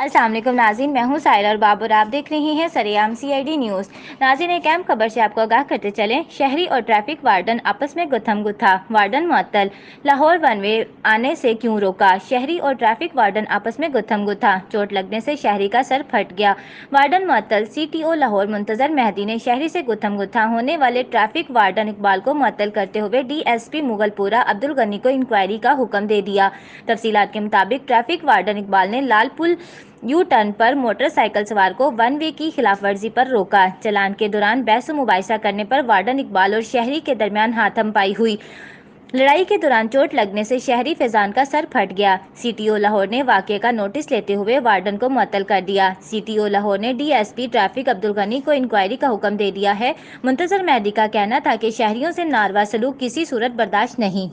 السلام علیکم ناظرین، میں ہوں سائرہ اور بابر، آپ دیکھ رہے ہیں سریعام CID نیوز۔ ناظرین، ایک اہم خبر سے آپ کو آگاہ کرتے چلیں۔ شہری اور ٹریفک وارڈن آپس میں گتھم گتھا، وارڈن معطل، لاہور ون وے آنے سے کیوں روکا؟ شہری اور ٹریفک وارڈن آپس میں گتھم گتھا، چوٹ لگنے سے شہری کا سر پھٹ گیا، وارڈن معطل۔ CTO لاہور منتظر مہدی نے شہری سے گتھم گتھا ہونے والے ٹریفک وارڈن اقبال کو معطل کرتے ہوئے DSP مغل پورہ عبدالغنی کو انکوائری کا حکم دے دیا۔ تفصیلات کے مطابق ٹریفک وارڈن اقبال نے لال پل یو ٹرن پر موٹر سائیکل سوار کو ون وے کی خلاف ورزی پر روکا۔ چلان کے دوران بحث و مباحثہ کرنے پر وارڈن اقبال اور شہری کے درمیان ہاتھم پائی ہوئی۔ لڑائی کے دوران چوٹ لگنے سے شہری فیضان کا سر پھٹ گیا۔ CTO لاہور نے واقعے کا نوٹس لیتے ہوئے وارڈن کو معطل کر دیا۔ CTO لاہور نے DSP ٹریفک عبدالغنی کو انکوائری کا حکم دے دیا ہے۔ منتظر مہدی کا کہنا تھا کہ شہریوں سے ناروا سلوک کسی صورت برداشت نہیں